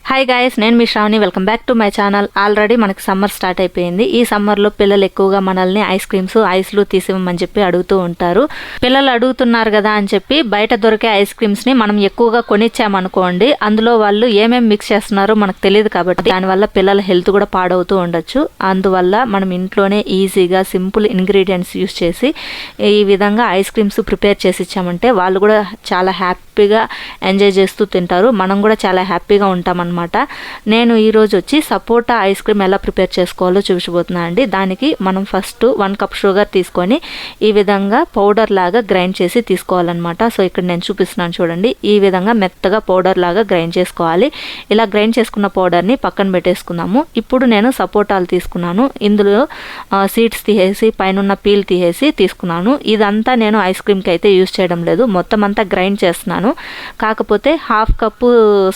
Hi guys, నేను మీ Shravani. Welcome back to my channel. Already మనకి సమ్మర్ స్టార్ట్ అయిపోయింది. ఈ సమ్మర్లో పిల్లలు ఎక్కువగా మనల్ని ఐస్ క్రీమ్స్, ఐస్లు తీసివ్వమని చెప్పి అడుగుతూ ఉంటారు. పిల్లలు అడుగుతున్నారు కదా అని చెప్పి బయట దొరికే ఐస్ క్రీమ్స్ని మనం ఎక్కువగా కొనిచ్చామనుకోండి, అందులో వాళ్ళు ఏమేమి మిక్స్ చేస్తున్నారో మనకు తెలియదు కాబట్టి దానివల్ల పిల్లల హెల్త్ కూడా పాడవుతూ ఉండొచ్చు. అందువల్ల మనం ఇంట్లోనే ఈజీగా సింపుల్ ఇంగ్రీడియంట్స్ యూస్ చేసి ఈ విధంగా ఐస్ క్రీమ్స్ ప్రిపేర్ చేసి ఇచ్చామంటే వాళ్ళు కూడా చాలా హ్యాపీగా ఎంజాయ్ చేస్తూ తింటారు. మనం కూడా చాలా హ్యాపీగా ఉంటామన్నమాట. నేను ఈరోజు వచ్చి సపోటా ఐస్ క్రీమ్ ఎలా ప్రిపేర్ చేసుకోవాలో చూపించబోతున్నా అండి. దానికి మనం ఫస్ట్ 1 కప్ షుగర్ తీసుకొని ఈ విధంగా పౌడర్ లాగా గ్రైండ్ చేసి తీసుకోవాలన్నమాట. సో ఇక్కడ నేను చూపిస్తున్నాను చూడండి. ఈ విధంగా మెత్తగా పౌడర్ లాగా గ్రైండ్ చేసుకోవాలి. ఇలా గ్రైండ్ చేసుకున్న పౌడర్ని పక్కన పెట్టేసుకుందాము. ఇప్పుడు నేను సపోటాలు తీసుకున్నాను. ఇందులో సీడ్స్ తీసేసి పైన పీల్ తీసేసి తీసుకున్నాను. ఇదంతా నేను ఐస్ క్రీమ్కి అయితే యూజ్ చేయడం లేదు, మొత్తం అంతా గ్రైండ్ చేస్తున్నాను. కాకపోతే 1/2 కప్పు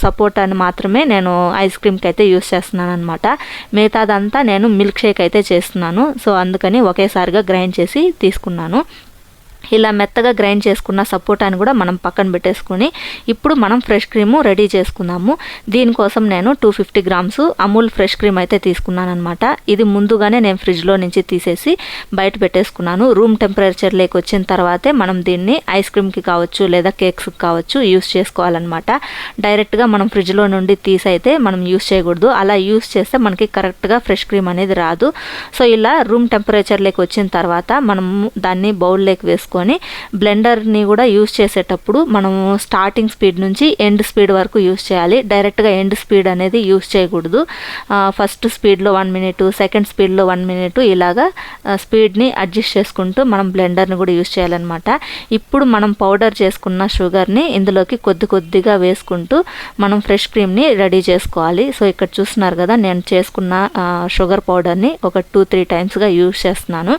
సపోటాని మాత్రమే నేను ఐస్ క్రీమ్కి అయితే యూస్ చేస్తున్నాను అనమాట. మిగతాదంతా నేను మిల్క్ షేక్ అయితే చేస్తున్నాను. సో అందుకని ఒకేసారిగా గ్రైండ్ చేసి తీసుకున్నాను. ఇలా మెత్తగా గ్రైండ్ చేసుకున్న సపోటాని కూడా మనం పక్కన పెట్టేసుకుని ఇప్పుడు మనం ఫ్రెష్ క్రీము రెడీ చేసుకుందాము. దీనికోసం నేను 250 గ్రామ్స్ అమూల్ ఫ్రెష్ క్రీమ్ అయితే తీసుకున్నాను అనమాట. ఇది ముందుగానే నేను ఫ్రిడ్జ్లో నుంచి తీసేసి బయట పెట్టేసుకున్నాను. రూమ్ టెంపరేచర్లోకి వచ్చిన తర్వాతే మనం దీన్ని ఐస్ క్రీమ్కి కావచ్చు లేదా కేక్స్కి కావచ్చు యూస్ చేసుకోవాలన్నమాట. డైరెక్ట్గా మనం ఫ్రిడ్జ్లో నుండి తీసి అయితే మనం యూస్ చేయకూడదు. అలా యూస్ చేస్తే మనకి కరెక్ట్గా ఫ్రెష్ క్రీమ్ అనేది రాదు. సో ఇలా రూమ్ టెంపరేచర్లోకి వచ్చిన తర్వాత మనం దాన్ని బౌల్లోకి వేసుకొని బ్లెండర్ని కూడా యూస్ చేసేటప్పుడు మనము స్టార్టింగ్ స్పీడ్ నుంచి ఎండ్ స్పీడ్ వరకు యూస్ చేయాలి. డైరెక్ట్గా ఎండ్ స్పీడ్ అనేది యూస్ చేయకూడదు. ఫస్ట్ స్పీడ్లో 1 మినిట్, సెకండ్ స్పీడ్లో 1 మినిట్, ఇలాగా స్పీడ్ని అడ్జస్ట్ చేసుకుంటూ మనం బ్లెండర్ని కూడా యూస్ చేయాలన్నమాట. ఇప్పుడు మనం పౌడర్ చేసుకున్న షుగర్ని ఇందులోకి కొద్దిగా వేసుకుంటూ మనం ఫ్రెష్ క్రీమ్ని రెడీ చేసుకోవాలి. సో ఇక్కడ చూస్తున్నారు కదా, నేను చేసుకున్న షుగర్ పౌడర్ని ఒక 2-3 టైమ్స్గా యూస్ చేస్తున్నాను.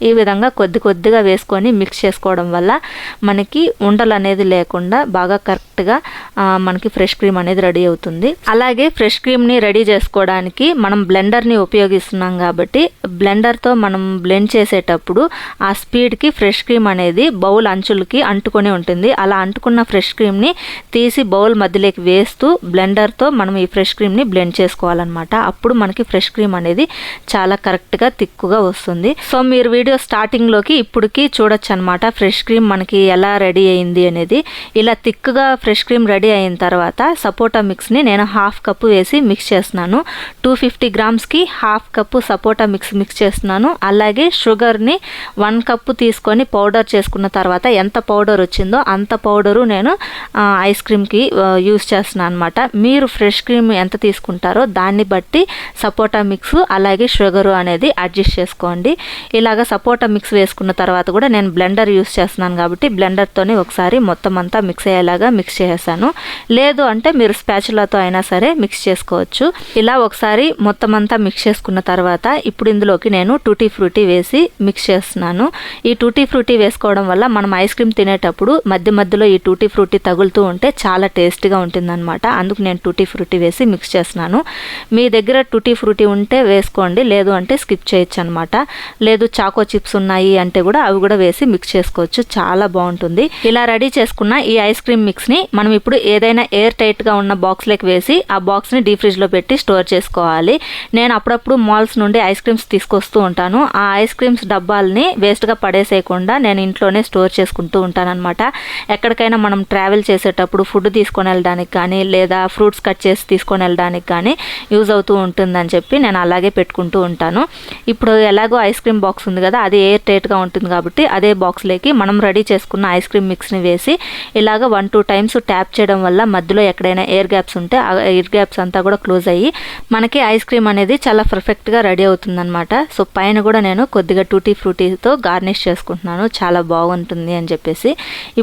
ఈ విధంగా కొద్దిగా వేసుకొని మిక్స్ చేసుకోవడం వల్ల మనకి ఉండలు అనేది లేకుండా బాగా కరెక్ట్గా మనకి ఫ్రెష్ క్రీమ్ అనేది రెడీ అవుతుంది. అలాగే ఫ్రెష్ క్రీమ్ని రెడీ చేసుకోవడానికి మనం బ్లెండర్ని ఉపయోగిస్తున్నాం కాబట్టి బ్లెండర్తో మనం బ్లెండ్ చేసేటప్పుడు ఆ స్పీడ్కి ఫ్రెష్ క్రీమ్ అనేది బౌల్ అంచులకి అంటుకొని ఉంటుంది. అలా అంటుకున్న ఫ్రెష్ క్రీమ్ని తీసి బౌల్ మధ్యలోకి వేస్తూ బ్లెండర్తో మనం ఈ ఫ్రెష్ క్రీమ్ని బ్లెండ్ చేసుకోవాలన్నమాట. అప్పుడు మనకి ఫ్రెష్ క్రీమ్ అనేది చాలా కరెక్ట్గా తిక్కుగా వస్తుంది. సో మీరు వీడియో స్టార్టింగ్లోకి ఇప్పటికి చూడొచ్చు అనమాట ఫ్రెష్ క్రీమ్ మనకి ఎలా రెడీ అయింది అనేది. ఇలా థిక్గా ఫ్రెష్ క్రీమ్ రెడీ అయిన తర్వాత సపోటా మిక్స్ని నేను 1/2 కప్పు వేసి మిక్స్ చేస్తున్నాను. 250 గ్రామ్స్కి 1/2 కప్పు సపోటా మిక్స్ చేస్తున్నాను. అలాగే షుగర్ని 1 కప్పు తీసుకొని పౌడర్ చేసుకున్న తర్వాత ఎంత పౌడర్ వచ్చిందో అంత పౌడరు నేను ఐస్ క్రీమ్కి యూస్ చేస్తున్నాను అనమాట. మీరు ఫ్రెష్ క్రీమ్ ఎంత తీసుకుంటారో దాన్ని బట్టి సపోటా మిక్స్ అలాగే షుగరు అనేది అడ్జస్ట్ చేసుకోండి. ఇలాగ సపోటా మిక్స్ వేసుకున్న తర్వాత కూడా నేను బ్లెండర్ యూస్ చేస్తున్నాను కాబట్టి బ్లెండర్తోనే ఒకసారి మొత్తం అంతా మిక్స్ అయ్యేలాగా మిక్స్ చేసేసాను. లేదు అంటే మీరు స్పాచులాతో అయినా సరే మిక్స్ చేసుకోవచ్చు. ఇలా ఒకసారి మొత్తం అంతా మిక్స్ చేసుకున్న తర్వాత ఇప్పుడు ఇందులోకి నేను టూటీ ఫ్రూటీ వేసి మిక్స్ చేస్తున్నాను. ఈ టూటీ ఫ్రూటీ వేసుకోవడం వల్ల మనం ఐస్ క్రీమ్ తినేటప్పుడు మధ్యలో ఈ టూటీ ఫ్రూటీ తగులుతూ ఉంటే చాలా టేస్టీగా ఉంటుందన్నమాట. అందుకు నేను టూటీ ఫ్రూటీ వేసి మిక్స్ చేస్తున్నాను. మీ దగ్గర టూటీ ఫ్రూటీ ఉంటే వేసుకోండి, లేదు అంటే స్కిప్ చేయొచ్చు అనమాట. లేదు చాకో చిప్స్ ఉన్నాయి అంటే కూడా అవి కూడా వేసి మిక్స్ చేసుకోవచ్చు, చాలా బాగుంటుంది. ఇలా రెడీ చేసుకున్న ఈ ఐస్ క్రీమ్ మిక్స్ని మనం ఇప్పుడు ఏదైనా ఎయిర్ టైట్గా ఉన్న బాక్స్లోకి వేసి ఆ బాక్స్ని డీప్ ఫ్రిడ్జ్లో పెట్టి స్టోర్ చేసుకోవాలి. నేను అప్పుడప్పుడు మాల్స్ నుండి ఐస్ క్రీమ్స్ తీసుకొస్తూ ఉంటాను. ఆ ఐస్ క్రీమ్స్ డబ్బాలని వేస్ట్గా పడేసేయకుండా నేను ఇంట్లోనే స్టోర్ చేసుకుంటూ ఉంటాను అనమాట. ఎక్కడికైనా మనం ట్రావెల్ చేసేటప్పుడు ఫుడ్ తీసుకొని వెళ్ళడానికి కానీ లేదా ఫ్రూట్స్ కట్ చేసి తీసుకొని వెళ్ళడానికి కానీ యూజ్ అవుతూ ఉంటుందని చెప్పి నేను అలాగే పెట్టుకుంటూ ఉంటాను. ఇప్పుడు ఎలాగో ఐస్ క్రీమ్ బాక్స్ ఉంది కదా, అది ఎయిర్ టైట్గా ఉంటుంది కాబట్టి అదే బాక్స్లోకి మనం రెడీ చేసుకున్న ఐస్ క్రీమ్ మిక్స్ని వేసి ఇలాగ 1-2 టైమ్స్ ట్యాప్ చేయడం వల్ల మధ్యలో ఎక్కడైనా ఎయిర్ గ్యాప్స్ ఉంటే ఆ ఎయిర్ గ్యాప్స్ అంతా కూడా క్లోజ్ అయ్యి మనకి ఐస్ క్రీమ్ అనేది చాలా పర్ఫెక్ట్గా రెడీ అవుతుందన్నమాట. సో పైన కూడా నేను కొద్దిగా టూటీ ఫ్రూటీతో గార్నిష్ చేసుకుంటున్నాను, చాలా బాగుంటుంది అని చెప్పేసి.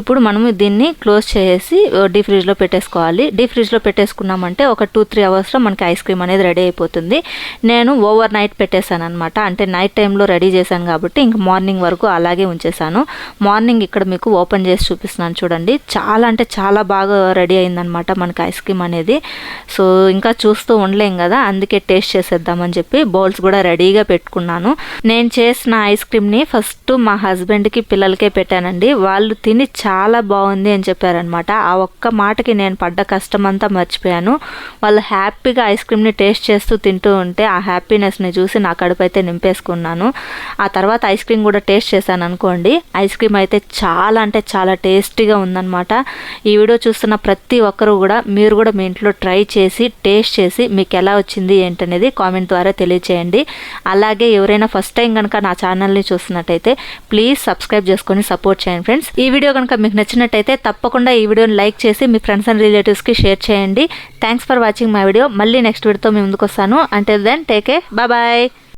ఇప్పుడు మనము దీన్ని క్లోజ్ చేసి డీప్ ఫ్రిడ్జ్లో పెట్టేసుకోవాలి. డీప్ ఫ్రిడ్జ్లో పెట్టేసుకున్నామంటే ఒక 2-3 అవర్స్లో మనకి ఐస్ క్రీమ్ అనేది రెడీ అయిపోతుంది. నేను ఓవర్ నైట్ పెట్టేశాను అనమాట. అంటే నైట్ టైంలో రెడీ చేశాను కాబట్టి ఇంక మార్నింగ్ వరకు అలాగే ఉంచేసాను. మార్నింగ్ ఇక్కడ మీకు ఓపెన్ చేసి చూపిస్తున్నాను చూడండి. చాలా అంటే చాలా బాగా రెడీ అయిందనమాట మనకి ఐస్ క్రీమ్ అనేది. సో ఇంకా చూస్తూ ఉండలేం కదా, అందుకే టేస్ట్ చేసేద్దామని చెప్పి బౌల్స్ కూడా రెడీగా పెట్టుకున్నాను. నేను చేసిన ఐస్ క్రీమ్ని ఫస్ట్ మా హస్బెండ్కి పిల్లలకే పెట్టానండి. వాళ్ళు తిని చాలా బాగుంది అని చెప్పారనమాట. ఆ ఒక్క మాటకి నేను పడ్డ కష్టం అంతా మర్చిపోయాను. వాళ్ళు హ్యాపీగా ఐస్ క్రీమ్ని టేస్ట్ చేస్తూ తింటూ ఉంటే ఆ హ్యాపీనెస్ని చూసి నా కడుపు అయితే నింపేసుకున్నాను. ఆ తర్వాత ఐస్ క్రీమ్ కూడా టేస్ట్ చేశాను అనుకోండి. ఐస్ క్రీమ్ అయితే చాలా అంటే చాలా టేస్టీగా ఉందన్నమాట. ఈ వీడియో చూస్తున్న ప్రతి ఒక్కరు కూడా మీరు కూడా మీ ఇంట్లో ట్రై చేసి టేస్ట్ చేసి మీకు ఎలా వచ్చింది ఏంటనేది కామెంట్ ద్వారా తెలియచేయండి. అలాగే ఎవరైనా ఫస్ట్ టైం కనుక నా ఛానల్ని చూస్తున్నట్టయితే ప్లీజ్ సబ్స్క్రైబ్ చేసుకొని సపోర్ట్ చేయండి ఫ్రెండ్స్. ఈ వీడియో కనుక మీకు నచ్చినట్టయితే తప్పకుండా ఈ వీడియోని లైక్ చేసి మీ ఫ్రెండ్స్ అండ్ రిలేటివ్స్కి షేర్ చేయండి. Thanks for watching my video. మళ్ళీ నెక్స్ట్ వీడియోతో మీ ముందుకు వస్తాను. Until then take care, bye.